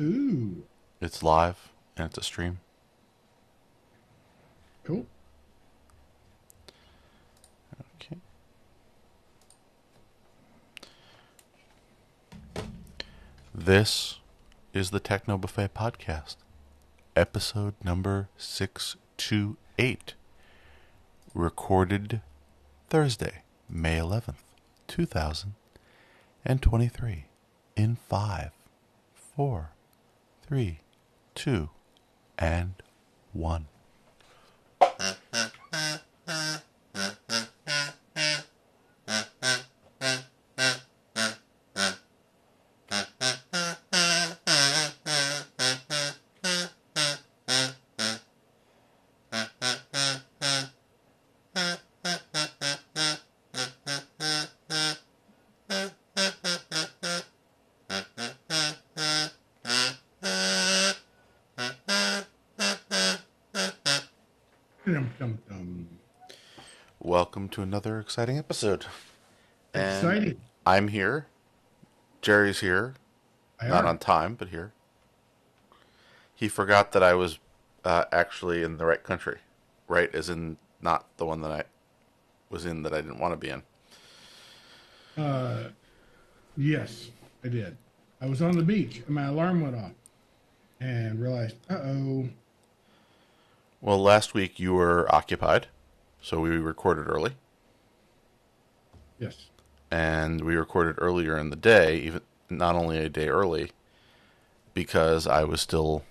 Ooh, It's live and it's a stream. cool. Okay. This is the Techno Buffet podcast, episode number 628, recorded Thursday, May 11th, 2023, in 5, 4, 3, 2, and 1. Dum, dum, dum. Welcome to another exciting episode. And Exciting. I'm here. Jerry's here. I Not are. on time, but here. He forgot that I was actually in the right country. Right, as in not the one that I was in that I didn't want to be in. Uh, yes, I did. I was on the beach and my alarm went off and realized, uh-oh. Well, last week you were occupied, so we recorded early. Yes. And we recorded earlier in the day, even not only a day early, because I was still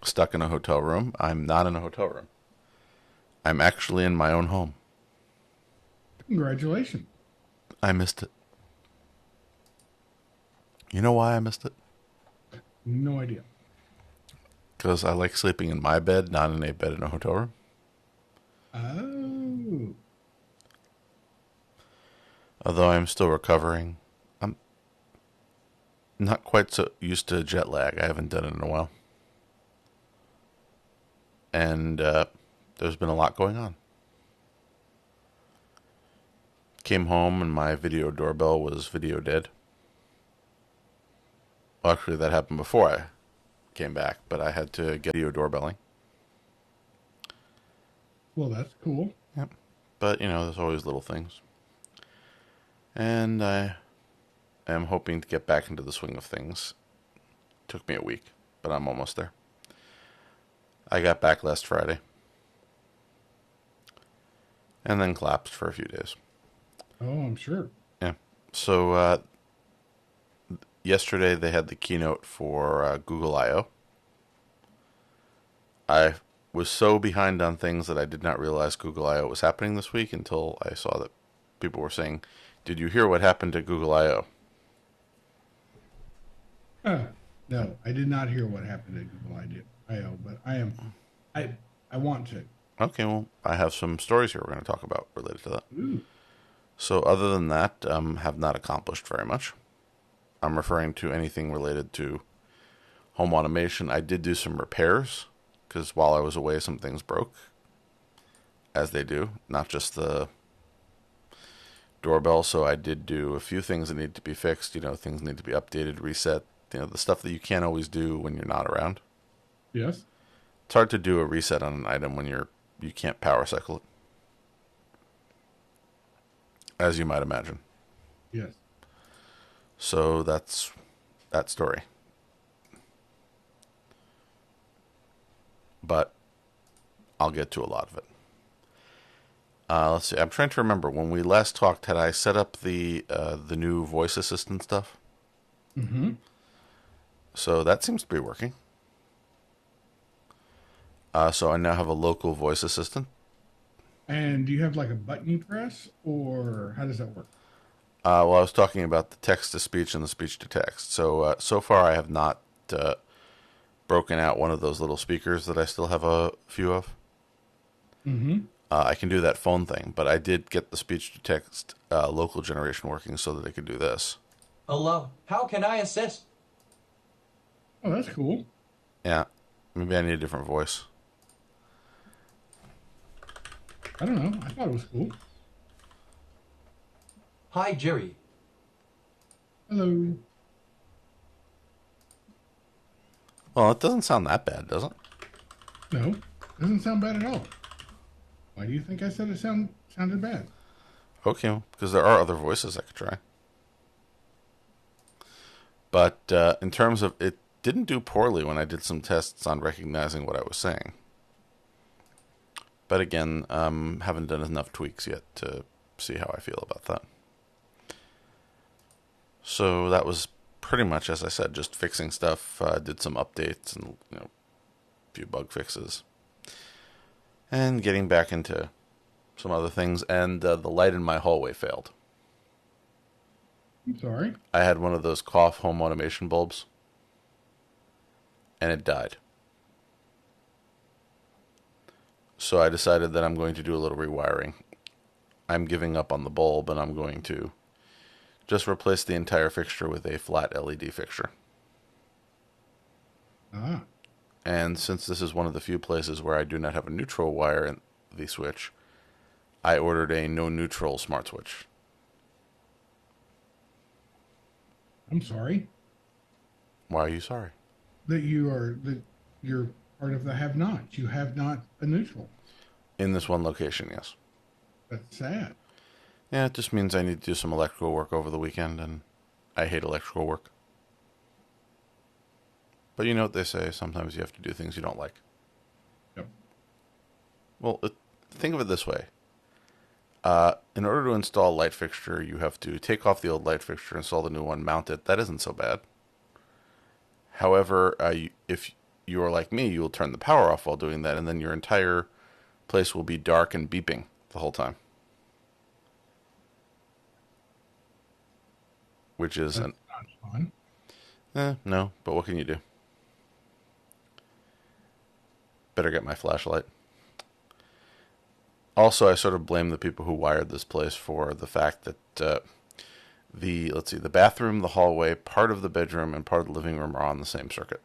stuck in a hotel room. I'm not in a hotel room. I'm actually in my own home. Congratulations. I missed it. You know why I missed it? No idea. Because I like sleeping in my bed, not in a bed in a hotel room. Oh. Although I'm still recovering. I'm not quite so used to jet lag. I haven't done it in a while. And there's been a lot going on. Came home and my video doorbell was video dead. Well, actually, that happened before I came back, but I had to get video doorbelling. Well, that's cool. Yep. But, there's always little things. And I am hoping to get back into the swing of things. Took me a week, but I'm almost there. I got back last Friday. And then collapsed for a few days. Oh, I'm sure. Yeah. So, yesterday they had the keynote for Google I/O. I was so behind on things that I did not realize Google I/O was happening this week until I saw that people were saying, "Did you hear what happened to Google I/O?" No, I did not hear what happened at Google I/O, but I want to. Okay, well, I have some stories here we're going to talk about related to that. Ooh. So, other than that, have not accomplished very much. I'm referring to anything related to home automation. I did do some repairs because while I was away, some things broke, as they do, not just the doorbell. So I did do a few things that need to be fixed. Things need to be updated, reset. The stuff that you can't always do when you're not around. Yes. It's hard to do a reset on an item when you can't power cycle it, as you might imagine. Yes. So that's that story. But I'll get to a lot of it. Let's see. I'm trying to remember when we last talked. Had I set up the new voice assistant stuff? Mm-hmm. So that seems to be working. So I now have a local voice assistant. And do you have like a button you press, or how does that work? Well, I was talking about the text to speech and the speech to text. So far I have not broken out one of those little speakers that I still have a few of. Mm-hmm. I can do that phone thing, but I did get the speech to text local generation working so that I could do this. Hello, how can I assist? Oh, that's cool. Yeah, maybe I need a different voice. I don't know. I thought it was cool. Hi, Jerry. Hello. Well, it doesn't sound that bad, does it? No, doesn't sound bad at all. Why do you think I said it sounded bad? Okay, because there are other voices I could try. But in terms of, it didn't do poorly when I did some tests on recognizing what I was saying. But again, haven't done enough tweaks yet to see how I feel about that. So that was pretty much, as I said, just fixing stuff. Did some updates and a few bug fixes, and getting back into some other things. And the light in my hallway failed. I'm sorry. I had one of those cough home automation bulbs, and it died. So I decided that I'm going to do a little rewiring. I'm giving up on the bulb, and I'm going to just replace the entire fixture with a flat LED fixture. Ah, And since this is one of the few places where I do not have a neutral wire in the switch, I ordered a no neutral smart switch. I'm sorry Why are you sorry? that you're part of the have-nots. You have not a neutral. In this one location, yes. That's sad. Yeah, it just means I need to do some electrical work over the weekend, and I hate electrical work. But you know what they say, sometimes you have to do things you don't like. Yep. Well, think of it this way. In order to install a light fixture, you have to take off the old light fixture, install the new one, mount it. That isn't so bad. However, if you are like me, you will turn the power off while doing that, and then your entire place will be dark and beeping the whole time. Which is That's not fun. no, but what can you do? Better get my flashlight. Also, I sort of blame the people who wired this place for the fact that the bathroom, the hallway, part of the bedroom, and part of the living room are on the same circuit.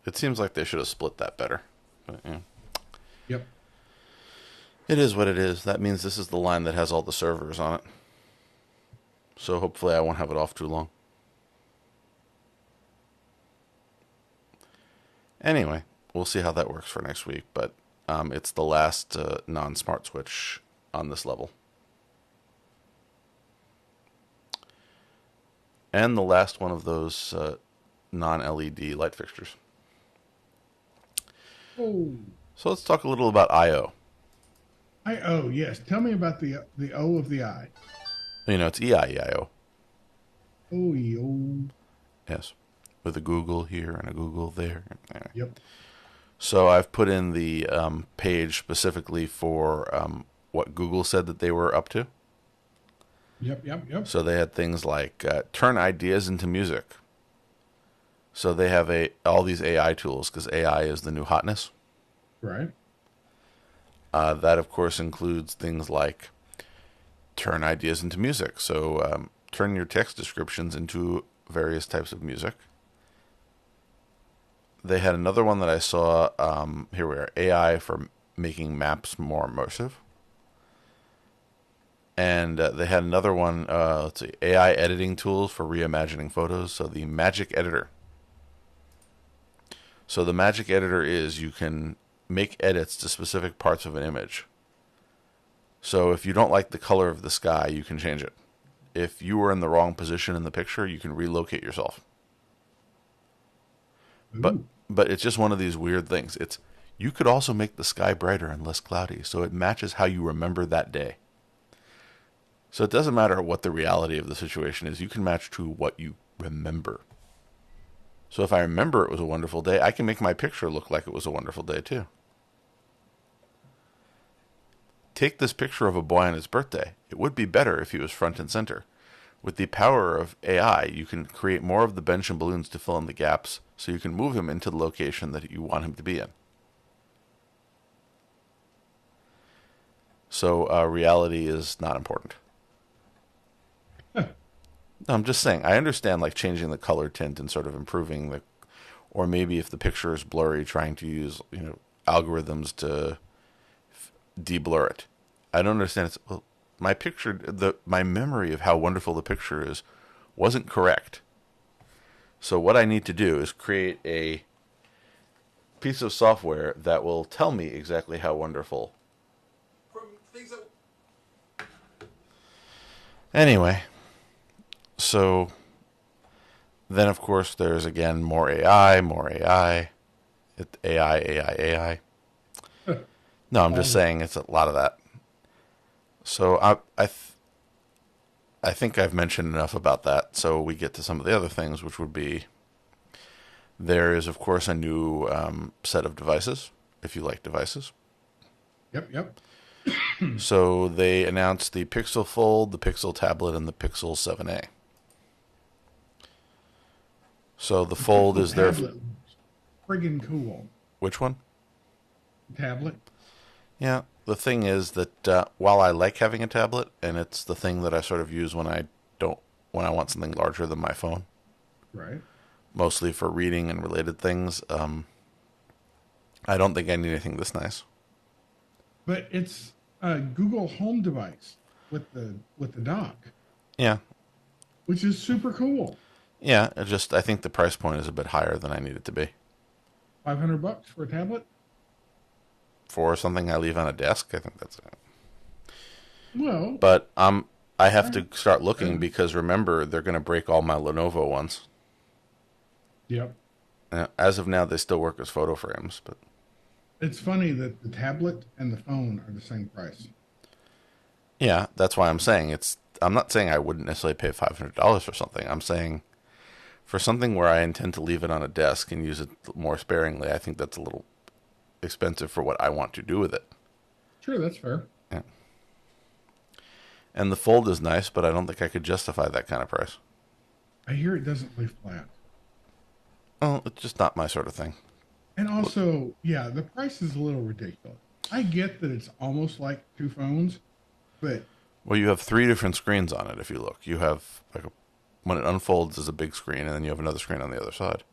It seems like they should have split that better. But, yeah. Yep. It is what it is. That means this is the line that has all the servers on it. So hopefully I won't have it off too long. Anyway, we'll see how that works for next week. But it's the last non-smart switch on this level. And the last one of those non-LED light fixtures. Oh, So let's talk a little about I/O. yes. Tell me about the O of the I. You know, it's EIEIO. Oh, yo. Yes. With a Google here and a Google there. Anyway. Yep. So I've put in the page specifically for what Google said that they were up to. Yep. So they had things like turn ideas into music. So they have all these AI tools because AI is the new hotness. Right. That, of course, includes things like turn ideas into music. So turn your text descriptions into various types of music. They had another one that I saw. Here we are. AI for making maps more immersive. And they had another one. Let's see. AI editing tools for reimagining photos. So the Magic Editor. So the Magic Editor is you can make edits to specific parts of an image. So if you don't like the color of the sky, you can change it. If you were in the wrong position in the picture, you can relocate yourself. Ooh. But it's just one of these weird things. You could also make the sky brighter and less cloudy, so it matches how you remember that day. So it doesn't matter what the reality of the situation is. You can match to what you remember. So if I remember it was a wonderful day, I can make my picture look like it was a wonderful day too. Take this picture of a boy on his birthday. It would be better if he was front and center. With the power of AI, you can create more of the bench and balloons to fill in the gaps, so you can move him into the location that you want him to be in. So reality is not important. No, I'm just saying, I understand like changing the color tint and sort of improving or maybe if the picture is blurry, trying to use, algorithms to de-blur it. I don't understand. my memory of how wonderful the picture is wasn't correct. So what I need to do is create a piece of software that will tell me exactly how wonderful. Anyway, so then of course there's again more AI, more AI. AI. No, I'm just saying it's a lot of that. So I think I've mentioned enough about that. So we get to some of the other things, which would be there is, of course, a new set of devices, if you like devices. Yep. So they announced the Pixel Fold, the Pixel Tablet, and the Pixel 7a. So the Fold is their... Tablet, friggin' cool. Which one? Tablet. Yeah, the thing is that while I like having a tablet, and it's the thing that I sort of use when I want something larger than my phone, Right. mostly for reading and related things, I don't think I need anything this nice. But it's a Google Home device with the dock, Yeah, which is super cool. yeah. I think the price point is a bit higher than I need it to be $500 for a tablet. for something I leave on a desk. I think that's it. Well, But I have to start looking because remember they're going to break all my Lenovo ones. yep. As of now, they still work as photo frames, but It's funny that the tablet and the phone are the same price. yeah, that's why I'm saying I'm not saying I wouldn't necessarily pay $500 for something. I'm saying for something where I intend to leave it on a desk and use it more sparingly, I think that's a little expensive for what I want to do with it. Sure, that's fair. Yeah. And the Fold is nice, but I don't think I could justify that kind of price. I hear it doesn't lay flat. Well, it's just not my sort of thing. And also, yeah, the price is a little ridiculous. I get that it's almost like two phones, but Well, you have 3 different screens on it if you look. You have, when it unfolds, is a big screen, and then you have another screen on the other side.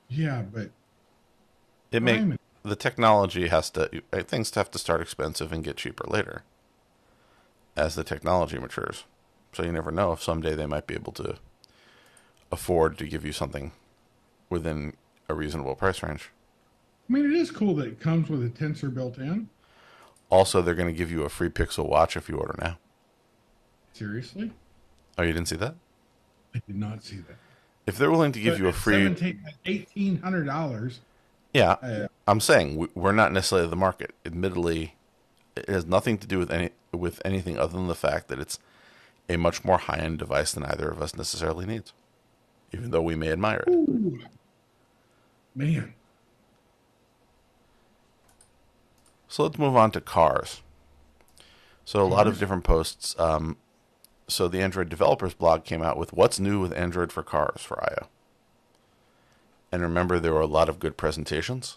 yeah, but The technology things have to start expensive and get cheaper later as the technology matures. So you never know if someday they might be able to afford to give you something within a reasonable price range. I mean, it is cool that it comes with a tensor built in. Also, they're going to give you a free Pixel watch if you order now. Seriously? Oh, you didn't see that? I did not see that. If they're willing to give But you a at free... $1,800. Yeah, I'm saying we're not necessarily the market. Admittedly, it has nothing to do with anything other than the fact that it's a much more high-end device than either of us necessarily needs, even though we may admire it. Ooh, man. So let's move on to cars. So a lot of different posts. So the Android developers blog came out with what's new with Android for cars for I/O. And remember, there were a lot of good presentations.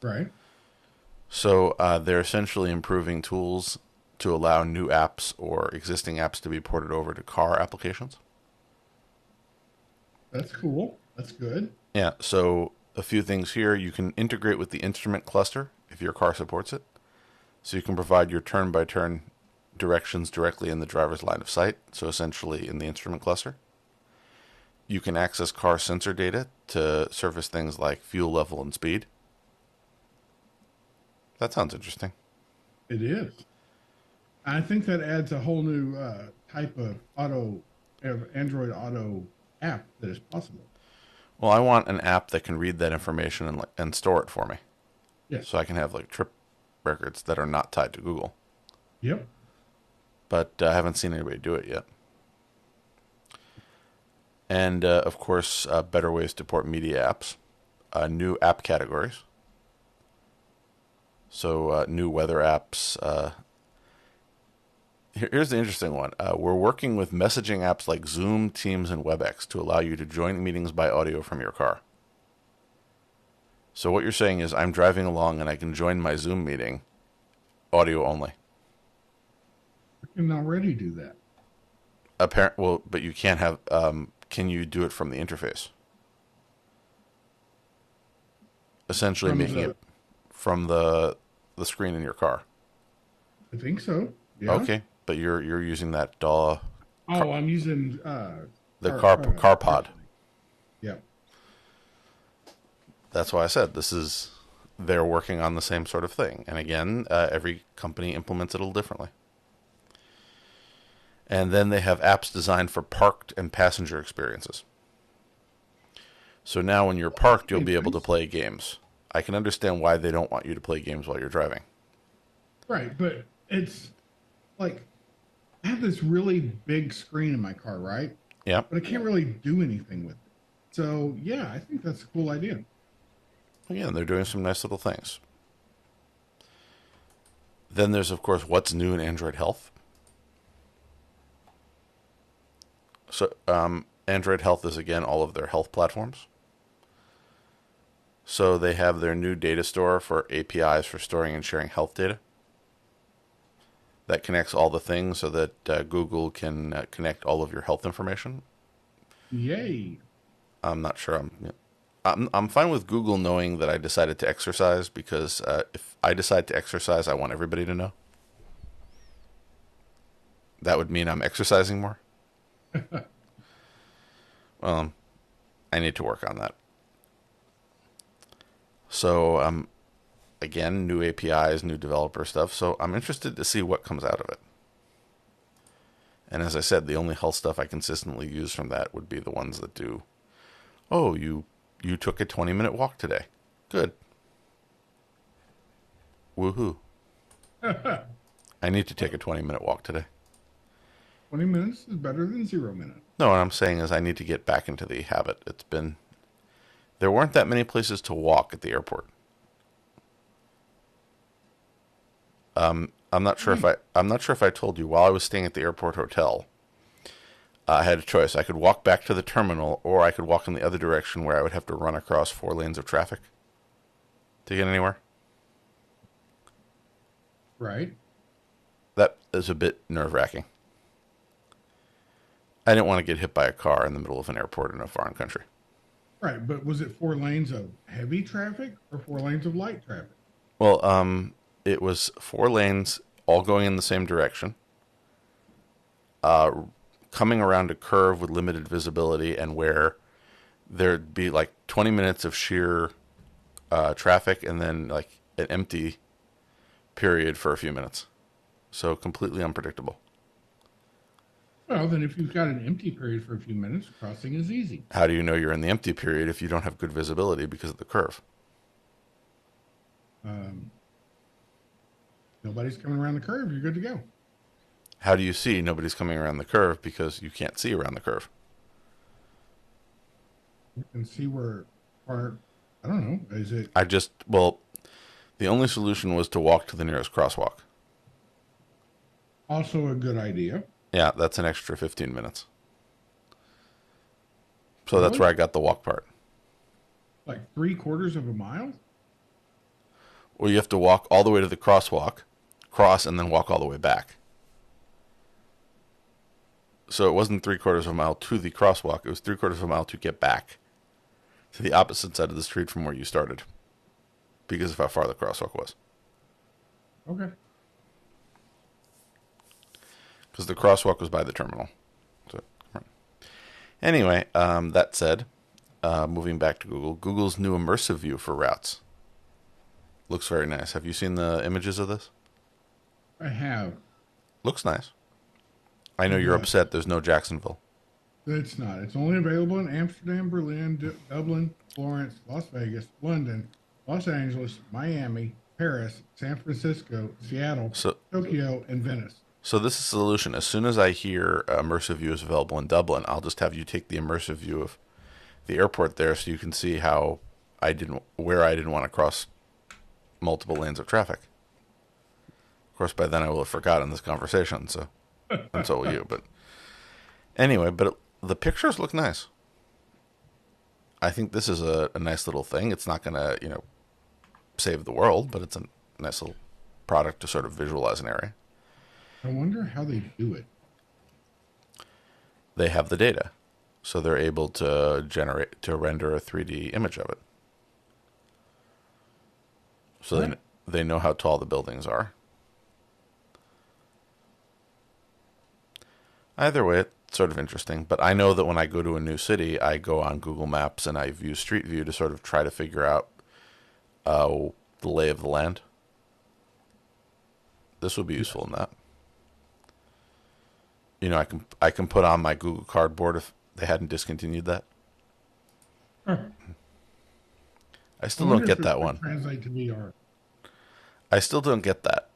Right. So they're essentially improving tools to allow new apps or existing apps to be ported over to car applications. That's cool. That's good. Yeah, so a few things here. You can integrate with the instrument cluster if your car supports it. So you can provide your turn-by-turn directions directly in the driver's line of sight, so essentially in the instrument cluster. You can access car sensor data to surface things like fuel level and speed. That sounds interesting. It is. I think that adds a whole new type of Android Auto app that is possible. Well, I want an app that can read that information and store it for me. Yes. So I can have trip records that are not tied to Google. Yep. But I haven't seen anybody do it yet. And, of course, better ways to port media apps. New app categories. So new weather apps. Here's the interesting one. We're working with messaging apps like Zoom, Teams, and WebEx to allow you to join meetings by audio from your car. So what you're saying is I'm driving along and I can join my Zoom meeting audio only. We can already do that. Well, but you can't have. Can you do it from the interface? Essentially, making it from the screen in your car. I think so. Yeah. Okay. but you're using that DAW, Oh, I'm using the car pod. partially. Yep. That's why I said they're working on the same sort of thing. And again, every company implements it a little differently. And then they have apps designed for parked and passenger experiences. So now when you're parked, you'll be able to play games. I can understand why they don't want you to play games while you're driving. Right, but it's like I have this really big screen in my car, right? Yeah. But I can't really do anything with it. So yeah, I think that's a cool idea. Again, they're doing some nice little things. Then there's, of course, what's new in Android Health. So Android Health is, again, all of their health platforms. So they have their new data store for APIs for storing and sharing health data. That connects all the things so that Google can connect all of your health information. Yay! I'm not sure. I'm fine with Google knowing that I decided to exercise, because if I decide to exercise, I want everybody to know. That would mean I'm exercising more. Well, I need to work on that. So, again, new APIs, new developer stuff. So I'm interested to see what comes out of it. And as I said, the only health stuff I consistently use from that would be the ones that do, oh, you took a 20-minute walk today. Good. Woohoo. I need to take a 20-minute walk today. 20 minutes is better than 0 minutes. No, what I'm saying is I need to get back into the habit. There weren't that many places to walk at the airport. I'm not sure if I told you, while I was staying at the airport hotel, I had a choice. I could walk back to the terminal, or I could walk in the other direction where I would have to run across 4 lanes of traffic to get anywhere. Right. That is a bit nerve-wracking. I didn't want to get hit by a car in the middle of an airport in a foreign country. Right, but was it 4 lanes of heavy traffic or 4 lanes of light traffic? Well, it was 4 lanes all going in the same direction, coming around a curve with limited visibility, and where there'd be like 20 minutes of sheer traffic, and then like an empty period for a few minutes. So completely unpredictable. Well, then if you've got an empty period for a few minutes, crossing is easy. How do you know you're in the empty period if you don't have good visibility because of the curve? Nobody's coming around the curve, you're good to go. How do you see nobody's coming around the curve? Because you can't see around the curve. You can see where, or I don't know, is it? The only solution was to walk to the nearest crosswalk. Also a good idea. Yeah, that's an extra 15 minutes. So Really? that's where I got the walk part. Like 3/4 of a mile? Well, you have to walk all the way to the crosswalk, cross, and then walk all the way back. So it wasn't 3/4 of a mile to the crosswalk. It was 3/4 of a mile to get back to the opposite side of the street from where you started, because of how far the crosswalk was. Okay. Because the crosswalk was by the terminal. So, right. Anyway, that said, moving back to Google, Google's new immersive view for routes looks very nice. Have you seen the images of this? I have. Looks nice. I know you're upset there's no Jacksonville. It's not. It's only available in Amsterdam, Berlin, Dublin, Florence, Las Vegas, London, Los Angeles, Miami, Paris, San Francisco, Seattle, Tokyo, and Venice. So this is the solution. As soon as I hear immersive view is available in Dublin, I'll just have you take the immersive view of the airport there, so you can see where I didn't want to cross multiple lanes of traffic. Of course, by then I will have forgotten this conversation, so and so will you. But anyway, the pictures look nice. I think this is a nice little thing. It's not going to, save the world, but it's a nice little product to sort of visualize an area. I wonder how they do it. They have the data, so they're able to render a 3D image of it. So they know how tall the buildings are. Either way, it's sort of interesting. But I know that when I go to a new city, I go on Google Maps and I view Street View to sort of try to figure out the lay of the land. This would be useful in that. You know, I can put on my Google Cardboard if they hadn't discontinued that. Huh. I still don't get that one. Translate to VR. I still don't get that.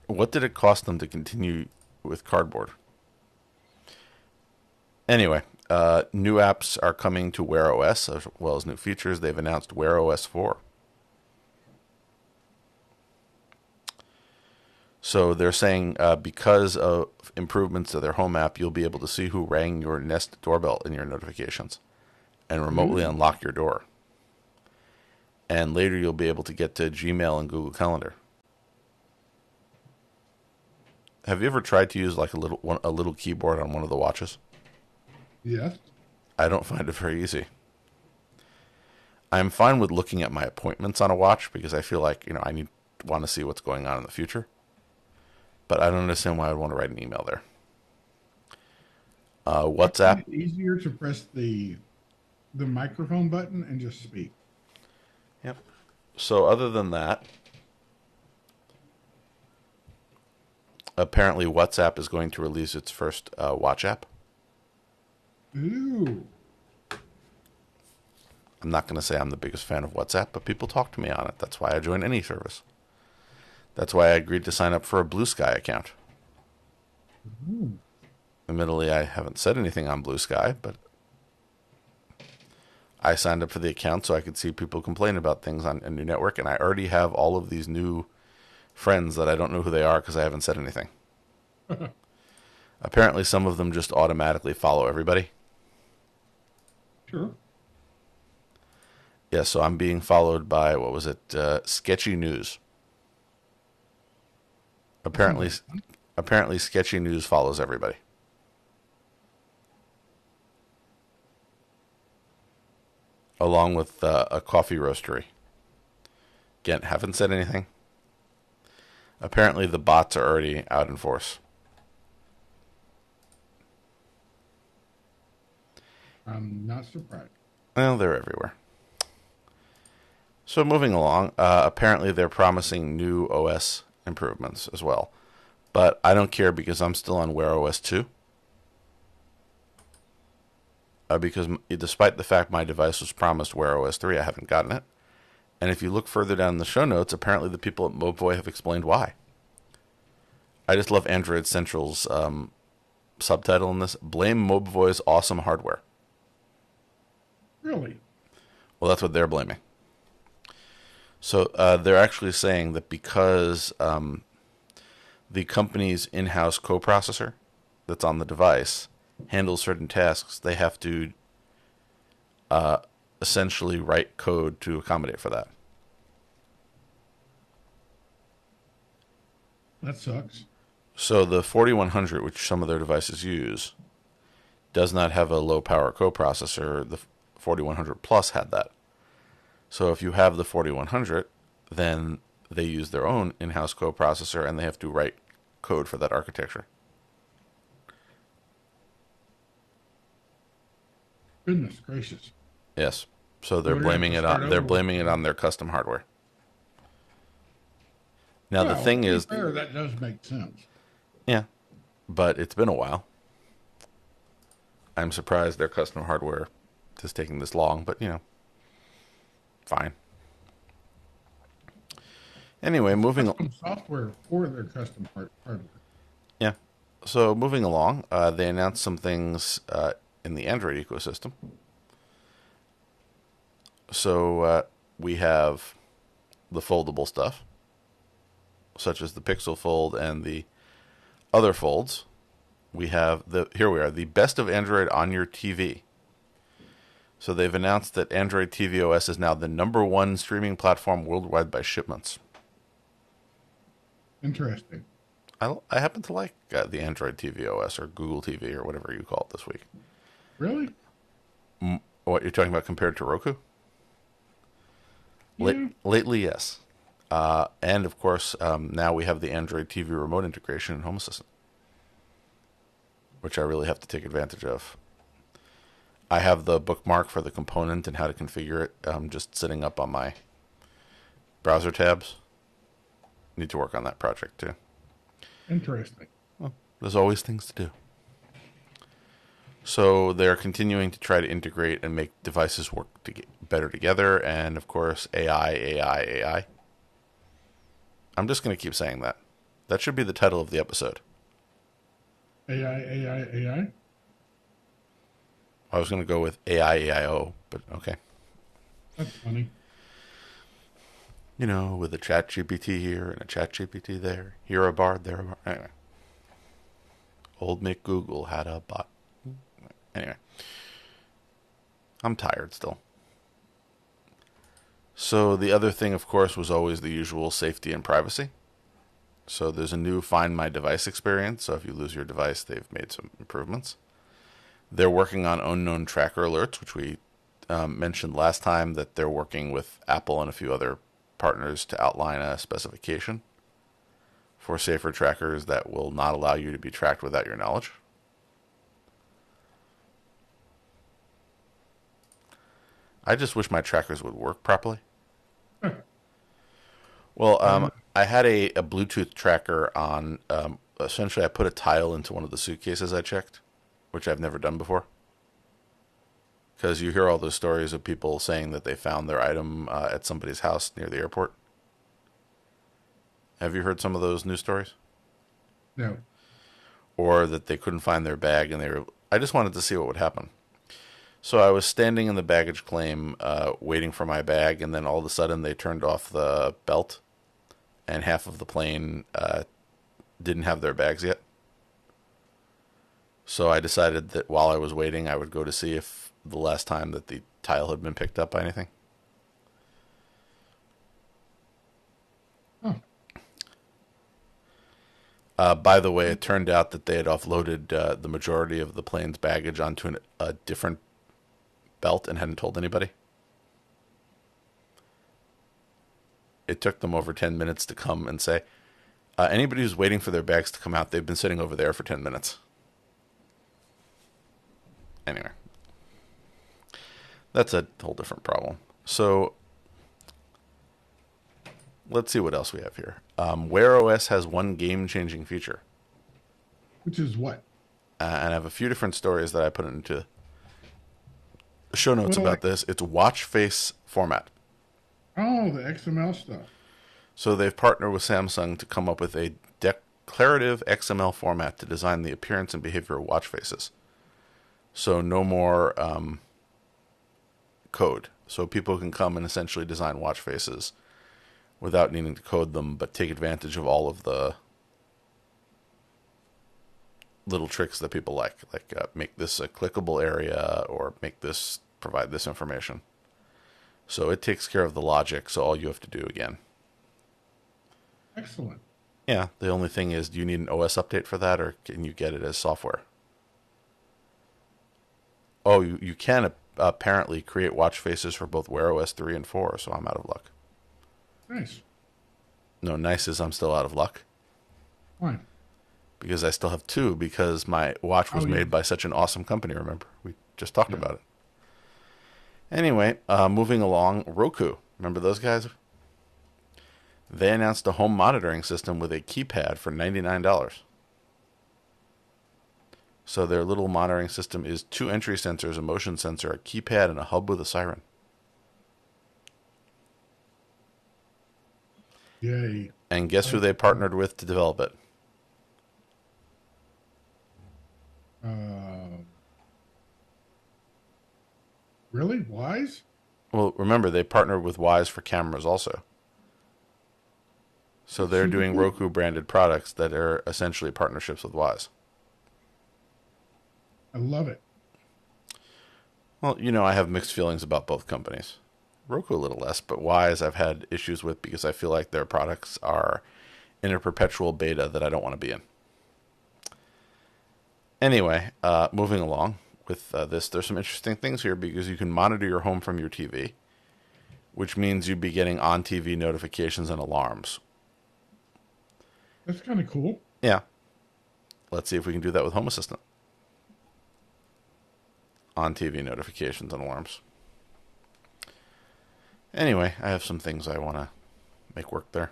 What did it cost them to continue with Cardboard? Anyway, new apps are coming to Wear OS as well as new features. They've announced Wear OS 4. So they're saying because of improvements to their home app, you'll be able to see who rang your Nest doorbell in your notifications and remotely unlock your door. And later you'll be able to get to Gmail and Google Calendar. Have you ever tried to use like a little keyboard on one of the watches? Yes. I don't find it very easy. I'm fine with looking at my appointments on a watch because I feel like, I want to see what's going on in the future. But I don't understand why I'd want to write an email there. WhatsApp. It's easier to press the microphone button and just speak. Yep. So other than that, apparently WhatsApp is going to release its first watch app. Ooh. I'm not going to say I'm the biggest fan of WhatsApp, but people talk to me on it. That's why I join any service. That's why I agreed to sign up for a Blue Sky account. Ooh. Admittedly, I haven't said anything on Blue Sky, but I signed up for the account so I could see people complain about things on a new network, and I already have all of these new friends that I don't know who they are because I haven't said anything. Apparently, some of them just automatically follow everybody. Sure. Yeah, so I'm being followed by, Sketchy News. Apparently, Sketchy News follows everybody. Along with a coffee roastery. Again, haven't said anything. Apparently, the bots are already out in force. I'm not surprised. Well, they're everywhere. So moving along, apparently they're promising new OS improvements as well. But I don't care because I'm still on Wear OS 2. Because despite the fact my device was promised Wear OS 3, I haven't gotten it. And if you look further down in the show notes, apparently the people at Mobvoi have explained why. I just love Android Central's subtitle in this. Blame Mobvoi's awesome hardware. Really? Well, that's what they're blaming. So they're actually saying that because the company's in-house coprocessor that's on the device handles certain tasks, they have to essentially write code to accommodate for that. That sucks. So the 4100, which some of their devices use, does not have a low-power coprocessor. The 4100 Plus had that. So if you have the 4100, then they use their own in-house coprocessor, and they have to write code for that architecture. Goodness gracious. Yes. So they're blaming it on their custom hardware. Now the thing is, that does make sense. yeah, but it's been a while. I'm surprised their custom hardware is taking this long, but fine. Anyway, moving on. Software for their custom hardware. Yeah. So moving along, they announced some things in the Android ecosystem. So we have the foldable stuff, such as the Pixel Fold and the other folds. We have the best of Android on your TV. So they've announced that Android TV OS is now the #1 streaming platform worldwide by shipments. Interesting. I happen to like the Android TV OS or Google TV or whatever you call it this week. Really? What you're talking about compared to Roku? Yeah. Lately, yes. And of course, now we have the Android TV remote integration in Home Assistant. which I really have to take advantage of. I have the bookmark for the component and how to configure it just sitting up on my browser tabs. Need to work on that project too. Interesting. Well, there's always things to do. So they're continuing to try to integrate and make devices work better together. And of course, AI. I'm just going to keep saying that. That should be the title of the episode. AI. I was going to go with AIAIO, but okay. That's funny. You know, with a chat GPT here and a chat GPT there. Here a bard, there a bard. Anyway. Old McGoogle had a bot. Anyway. I'm tired still. So the other thing, of course, was always the usual safety and privacy. So there's a new Find My Device experience. So if you lose your device, they've made some improvements. They're working on unknown tracker alerts, which we mentioned last time, that they're working with Apple and a few other partners to outline a specification for safer trackers that will not allow you to be tracked without your knowledge. I just wish my trackers would work properly. Well, I had a Bluetooth tracker on, essentially I put a tile into one of the suitcases I checked, which I've never done before. Because you hear all those stories of people saying that they found their item at somebody's house near the airport. Have you heard some of those news stories? No. Or that they couldn't find their bag and I just wanted to see what would happen. So I was standing in the baggage claim waiting for my bag, and then all of a sudden they turned off the belt and half of the plane didn't have their bags yet. So I decided that while I was waiting, I would go to see if the last time that the tile had been picked up by anything. By the way, it turned out that they had offloaded the majority of the plane's baggage onto a different belt and hadn't told anybody. It took them over 10 minutes to come and say, anybody who's waiting for their bags to come out, they've been sitting over there for 10 minutes. Anyway, that's a whole different problem. So let's see what else we have here. Wear OS has one game-changing feature. Which is what? And I have a few different stories that I put into show notes about this. It's watch face format. Oh, the XML stuff. So they've partnered with Samsung to come up with a declarative XML format to design the appearance and behavior of watch faces. So no more code. So people can come and essentially design watch faces without needing to code them, but take advantage of all of the little tricks that people like make this a clickable area or make this provide this information. So it takes care of the logic, so all you have to do again. Excellent. Yeah, the only thing is, do you need an OS update for that, or can you get it as software? Oh, you can apparently create watch faces for both Wear OS 3 and 4, so I'm out of luck. Nice. No, nice is I'm still out of luck. Why? Because I still have 2, because my watch was made by such an awesome company, remember? We just talked about it. Anyway, moving along, Roku. Remember those guys? They announced a home monitoring system with a keypad for $99. So their little monitoring system is 2 entry sensors, a motion sensor, a keypad, and a hub with a siren. Yay. And guess who they partnered with to develop it? Really? Wise? Well, remember, they partnered with Wyze for cameras also. So they're doing Roku-branded products that are essentially partnerships with Wyze. I love it. Well, you know, I have mixed feelings about both companies. Roku a little less, but Wyze I've had issues with because I feel like their products are in a perpetual beta that I don't want to be in. Anyway, moving along with this, there's some interesting things here because you can monitor your home from your TV, which means you'd be getting on-TV notifications and alarms. That's kind of cool. Yeah. Let's see if we can do that with Home Assistant. on TV notifications and alarms. Anyway, I have some things I want to make work there.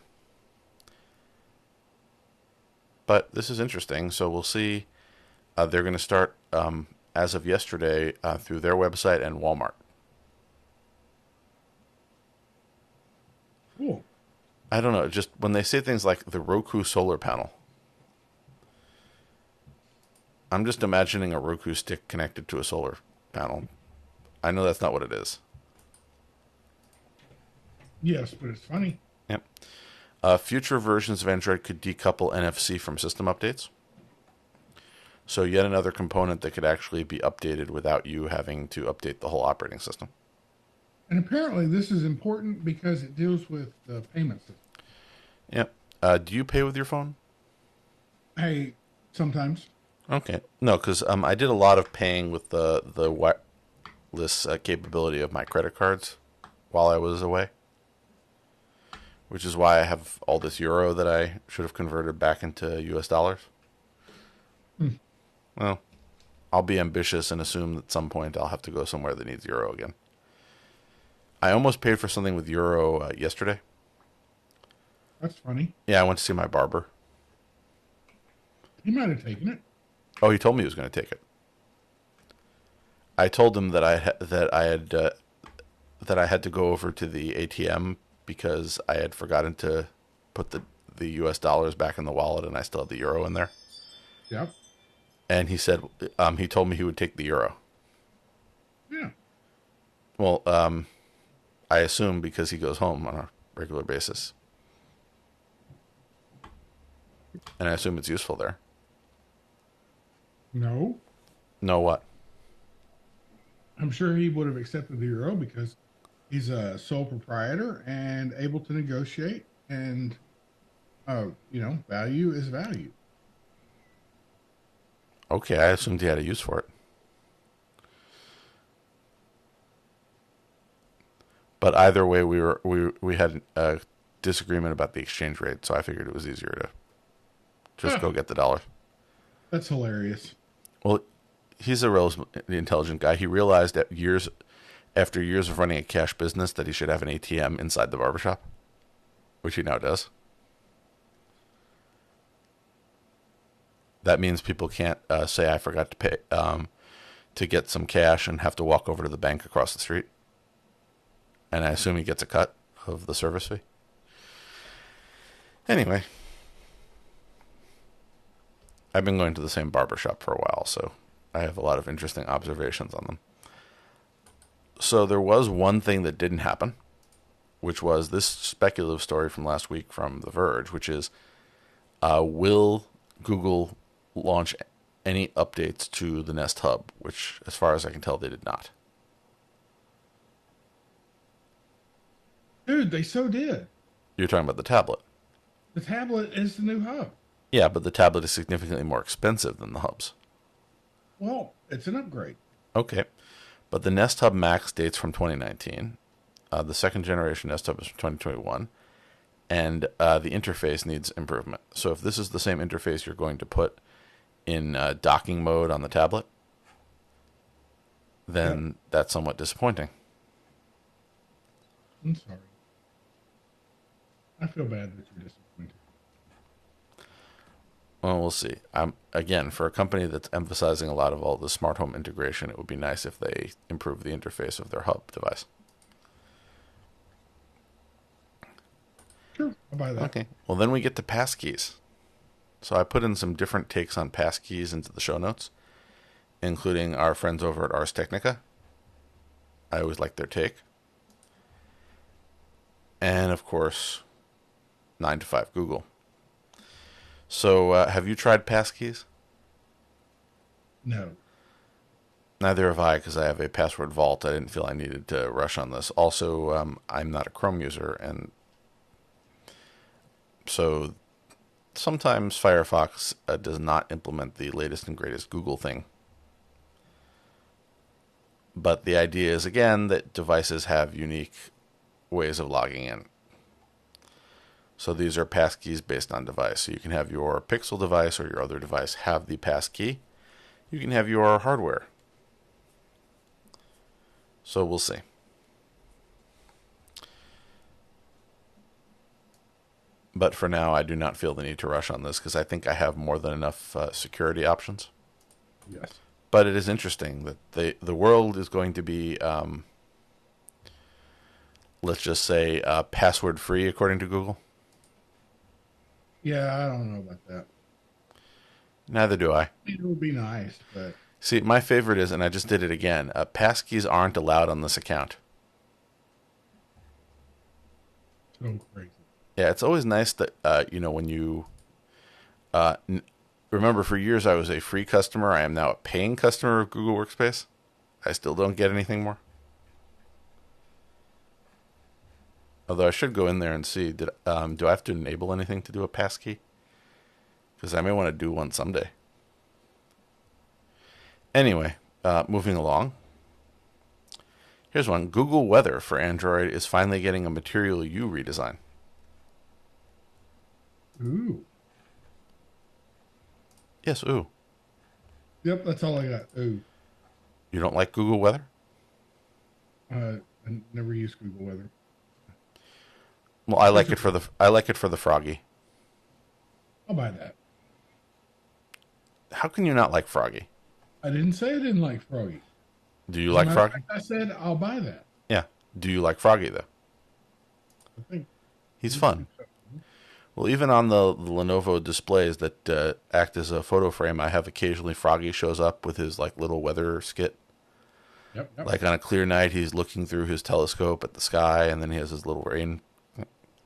But this is interesting, so we'll see. They're going to start, as of yesterday, through their website and Walmart. Cool. I don't know, just when they say things like the Roku solar panel, I'm just imagining a Roku stick connected to a solar panel. I know that's not what it is. Yes, but it's funny. Yep. Future versions of Android could decouple NFC from system updates. So yet another component that could actually be updated without you having to update the whole operating system. And apparently this is important because it deals with the payment system. Yep. Do you pay with your phone? Hey, sometimes. Okay. No, because I did a lot of paying with the wireless capability of my credit cards while I was away. Which is why I have all this euro that I should have converted back into US dollars. Well, I'll be ambitious and assume that at some point I'll have to go somewhere that needs euro again. I almost paid for something with euro yesterday. That's funny. Yeah, I went to see my barber. He might have taken it. Oh, he told me he was going to take it. I told him that I had to go over to the ATM because I had forgotten to put the US dollars back in the wallet and I still had the euro in there. Yep. And he said, he told me he would take the euro. Yeah. Well, I assume because he goes home on a regular basis. And I assume it's useful there. No. No what? I'm sure he would have accepted the euro because he's a sole proprietor and able to negotiate, and value is value. Okay, I assumed he had a use for it. But either way, we had a disagreement about the exchange rate, so I figured it was easier to just go get the dollars. That's hilarious. Well, he's a relatively intelligent guy. He realized that after years of running a cash business that he should have an ATM inside the barbershop, which he now does. That means people can't say, I forgot to pay to get some cash and have to walk over to the bank across the street. And I assume he gets a cut of the service fee. Anyway, I've been going to the same barbershop for a while, so I have a lot of interesting observations on them. So there was one thing that didn't happen, which was this speculative story from last week from The Verge, which is, will Google launch any updates to the Nest Hub, which, as far as I can tell, they did not. Dude, they so did. You're talking about the tablet. The tablet is the new hub. Yeah, but the tablet is significantly more expensive than the hubs. Well, it's an upgrade. Okay. But the Nest Hub Max dates from 2019. The second generation Nest Hub is from 2021. And the interface needs improvement. So if this is the same interface you're going to put in docking mode on the tablet, then that's somewhat disappointing. I'm sorry. I feel bad that you're disappointed. Well, we'll see. Again, for a company that's emphasizing a lot of all the smart home integration, it would be nice if they improve the interface of their hub device. Sure, I'll buy that. Okay. Well, then we get to passkeys. So I put in some different takes on passkeys into the show notes, including our friends over at Ars Technica. I always like their take. And, of course, 9 to 5 Google. So, have you tried passkeys? No. Neither have I, because I have a password vault. I didn't feel I needed to rush on this. Also, I'm not a Chrome user, and so sometimes Firefox does not implement the latest and greatest Google thing. But the idea is, again, that devices have unique ways of logging in. So these are passkeys based on device. So you can have your Pixel device or your other device have the passkey. You can have your hardware So we'll see. But for now, I do not feel the need to rush on this because I think I have more than enough security options. Yes. But it is interesting that the world is going to be, let's just say, password free according to Google. Yeah, I don't know about that. Neither do I. It would be nice, but See, my favorite is, and I just did it again, passkeys aren't allowed on this account. so crazy. Yeah, it's always nice that, when you... remember, for years I was a free customer. I am now a paying customer of Google Workspace. I still don't get anything more. Although I should go in there and see, do I have to enable anything to do a passkey? Because I may want to do one someday. Anyway, moving along. Here's one. Google Weather for Android is finally getting a Material You redesign. Ooh. Yes, ooh. Yep, that's all I got. Ooh. You don't like Google Weather? I never used Google Weather. Well, I like it for the Froggy. I'll buy that. How can you not like Froggy? I didn't say I didn't like Froggy. Do you like Froggy? I said I'll buy that. Yeah. Do you like Froggy though? I think He's fun. so. Well, even on the Lenovo displays that act as a photo frame, I have occasionally Froggy shows up with his like little weather skit. Yep. Like on a clear night, he's looking through his telescope at the sky, and then he has his little rain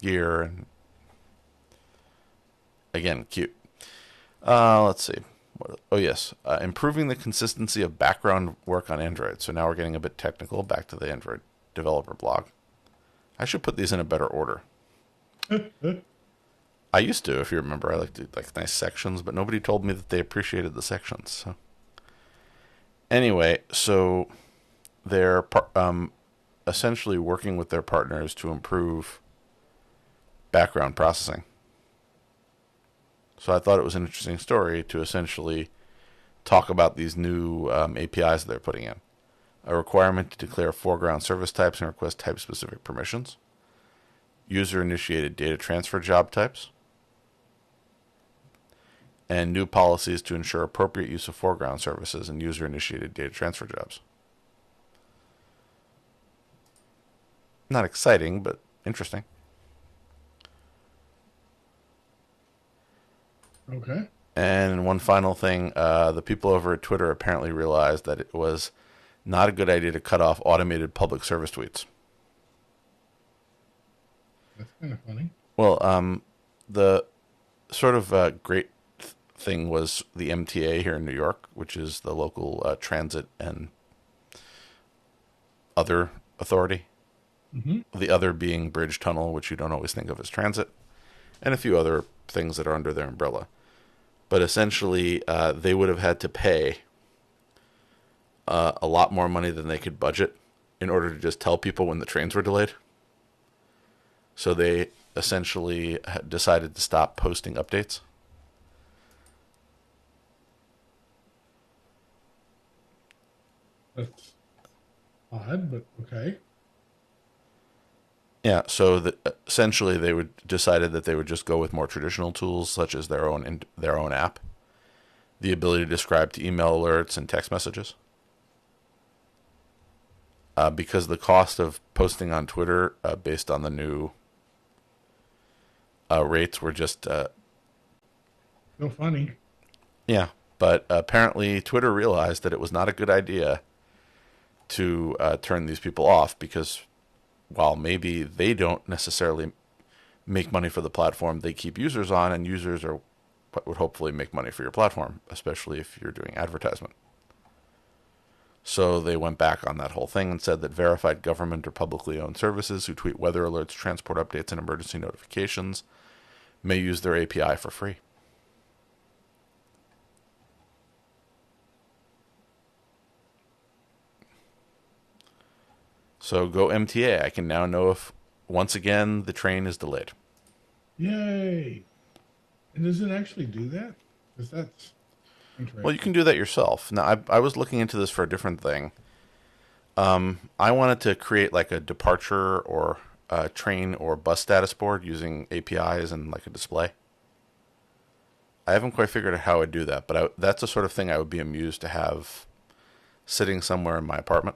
gear. And again, cute. Let's see. Oh, yes. Improving the consistency of background work on Android. So now we're getting a bit technical. Back to the Android developer blog. I should put these in a better order. I used to, if you remember. I like to like nice sections, but nobody told me that they appreciated the sections. So anyway, so they're essentially working with their partners to improve background processing. So I thought it was an interesting story to essentially talk about these new APIs that they're putting in. A requirement to declare foreground service types and request type-specific permissions. User-initiated data transfer job types. And new policies to ensure appropriate use of foreground services and user-initiated data transfer jobs. Not exciting, but interesting. Okay. And one final thing, the people over at Twitter apparently realized that it was not a good idea to cut off automated public service tweets. That's kind of funny. Well, the sort of great thing was the MTA here in New York, which is the local transit and other authority. Mm-hmm. The other being Bridge Tunnel, which you don't always think of as transit, and a few other things that are under their umbrella. But essentially, they would have had to pay a lot more money than they could budget in order to just tell people when the trains were delayed. So they essentially decided to stop posting updates. That's odd, but okay. Yeah, so essentially they decided that they would just go with more traditional tools, such as their own app, the ability to describe to email alerts and text messages. Because the cost of posting on Twitter, based on the new rates, were just So funny. yeah. But apparently, Twitter realized that it was not a good idea to turn these people off because, while maybe they don't necessarily make money for the platform, they keep users on, and users are what would hopefully make money for your platform, especially if you're doing advertisement. So they went back on that whole thing and said that verified government or publicly owned services who tweet weather alerts, transport updates, and emergency notifications may use their API for free. So go MTA. I can now know if, once again, the train is delayed. Yay. And does it actually do that? Because that's interesting. Well, you can do that yourself. Now, I was looking into this for a different thing. I wanted to create like a departure or a train or bus status board using APIs and like a display. I haven't quite figured out how I'd do that, but that's the sort of thing I would be amused to have sitting somewhere in my apartment.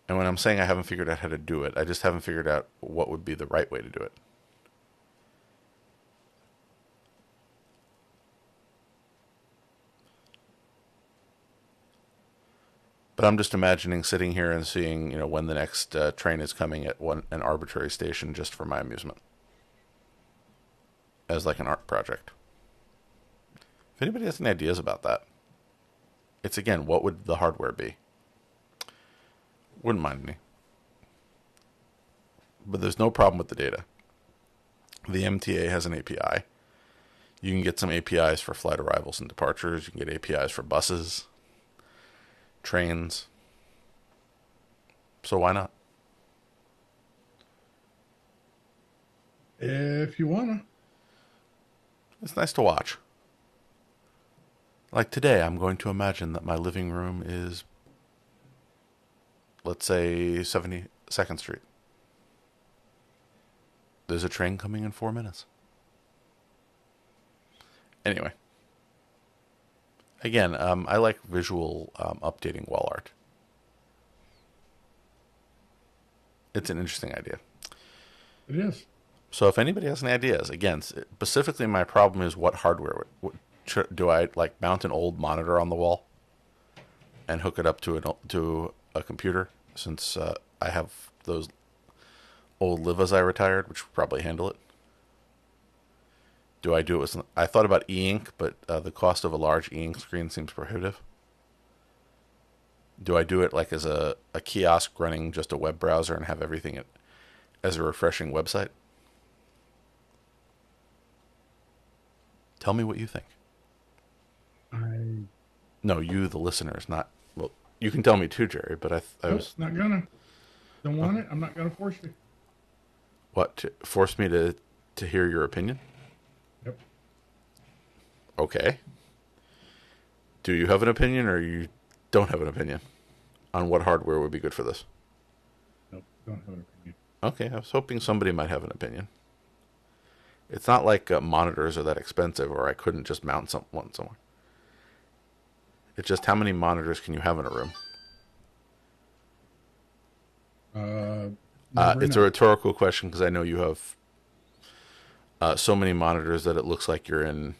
And when I'm saying I haven't figured out how to do it, I just haven't figured out what would be the right way to do it. But I'm just imagining sitting here and seeing, when the next train is coming at an arbitrary station just for my amusement, as like an art project. If anybody has any ideas about that, it's again, what would the hardware be? Wouldn't mind any. But there's no problem with the data. The MTA has an API. You can get some APIs for flight arrivals and departures. You can get APIs for buses, trains. So why not? If you wanna. It's nice to watch. Like today, I'm going to imagine that my living room is, let's say, 72nd Street. There's a train coming in 4 minutes. Anyway. Again, I like visual updating wall art. It's an interesting idea. It is. So if anybody has any ideas, again, specifically my problem is what hardware. Do I like mount an old monitor on the wall and hook it up to a computer, since I have those old Livas I retired, which would probably handle it? Do I do it with... I thought about e-ink, but the cost of a large e-ink screen seems prohibitive. Do I do it like as a kiosk running just a web browser and have everything as a refreshing website? Tell me what you think. No, you, the listeners, not... Well, you can tell me too, Jerry, but I was... Not gonna. Don't want it. I'm not gonna force you. What, to force me to hear your opinion? Yep. Okay. Do you have an opinion, or you don't have an opinion on what hardware would be good for this? Nope, don't have an opinion. Okay, I was hoping somebody might have an opinion. It's not like monitors are that expensive, or I couldn't just mount one somewhere. It's just, how many monitors can you have in a room? It's a rhetorical question, because I know you have so many monitors that it looks like you're in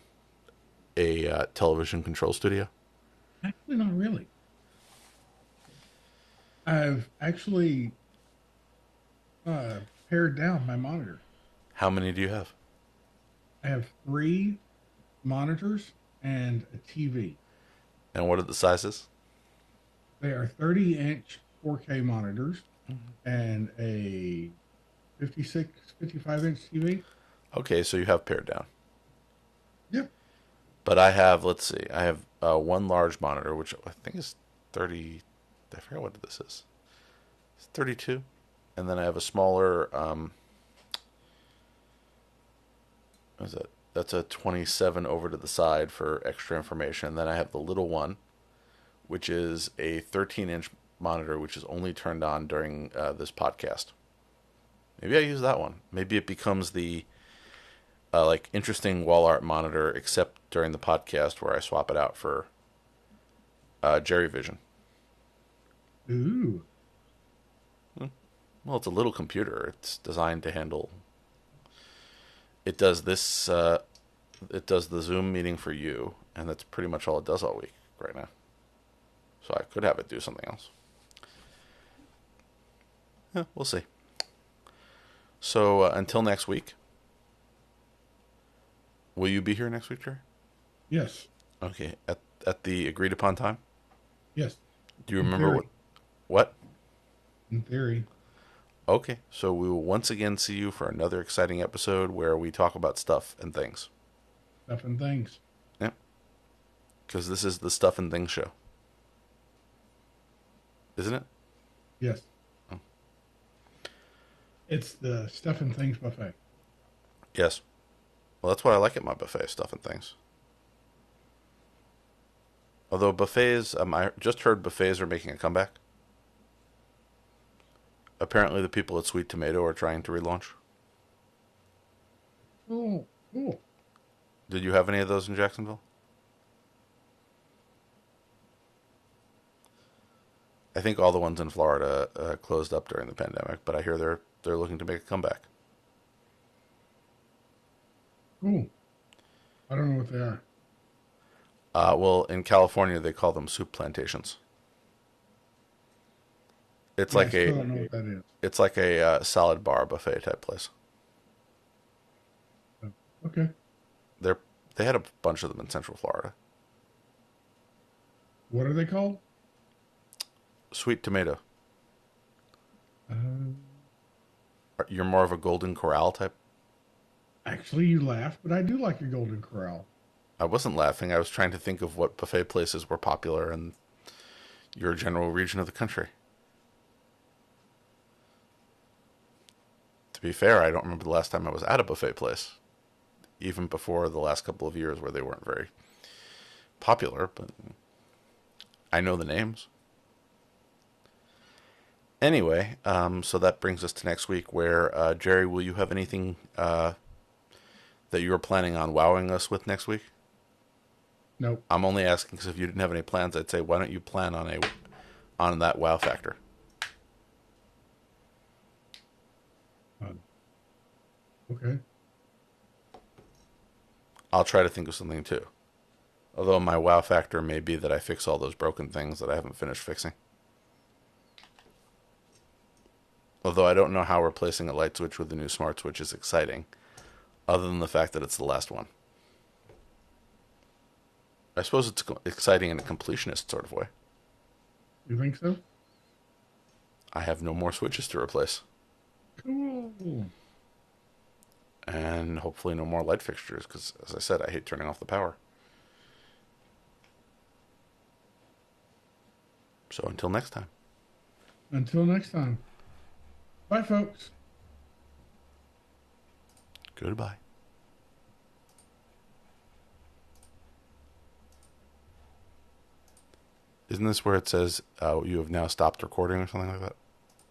a television control studio. Actually, not really. I've actually pared down my monitor. How many do you have? I have 3 monitors and a TV. And what are the sizes? They are 30-inch 4K monitors and a 55-inch TV. Okay, so you have pared down. Yep. But I have, let's see, I have one large monitor, which I think is 30, I forget what this is. It's 32. And then I have a smaller, what is that? That's a 27 over to the side for extra information. And then I have the little one, which is a 13-inch monitor, which is only turned on during this podcast. Maybe I use that one. Maybe it becomes the like interesting wall art monitor, except during the podcast, where I swap it out for Jerry Vision. Ooh. Well, it's a little computer. It's designed to handle... It does this... it does the Zoom meeting for you, and that's pretty much all it does all week right now. So I could have it do something else. Yeah, we'll see. So until next week. Will you be here next week, Jerry? Yes. Okay. At the agreed upon time? Yes. Do you remember what? In theory. Okay. So we will once again see you for another exciting episode where we talk about stuff and things. Stuff and things. Yep. Because this is the Stuff and Things show. Isn't it? Yes. Oh. It's the Stuff and Things buffet. Yes. Well, that's what I like at my buffet, Stuff and Things. Although buffets, I just heard buffets are making a comeback. Apparently, the people at Sweet Tomato are trying to relaunch. Oh, cool. Did you have any of those in Jacksonville? I think all the ones in Florida closed up during the pandemic, but I hear they're looking to make a comeback. Cool. I don't know what they are. Well, in California, they call them soup plantations. It's Yeah, I like still a don't know what that is. it's like a salad bar buffet type place. Oh, okay. They they had a bunch of them in Central Florida. What are they called? Sweet Tomato. Uh, You're more of a Golden Corral type. Actually, you laugh, but I do like a Golden Corral. I wasn't laughing. I was trying to think of what buffet places were popular in your general region of the country. To be fair, I don't remember the last time I was at a buffet place, even before the last couple of years where they weren't very popular, but I know the names. Anyway, so that brings us to next week where, Jerry, will you have anything that you're planning on wowing us with next week? Nope. I'm only asking because if you didn't have any plans, I'd say, why don't you plan on that wow factor? Okay. I'll try to think of something too. Although my wow factor may be that I fix all those broken things that I haven't finished fixing. Although I don't know how replacing a light switch with a new smart switch is exciting, other than the fact that it's the last one. I suppose it's exciting in a completionist sort of way. You think so? I have no more switches to replace. Cool. And hopefully no more light fixtures, because, as I said, I hate turning off the power. So until next time. Until next time. Bye, folks. Goodbye. Isn't this where it says you have now stopped recording or something like that?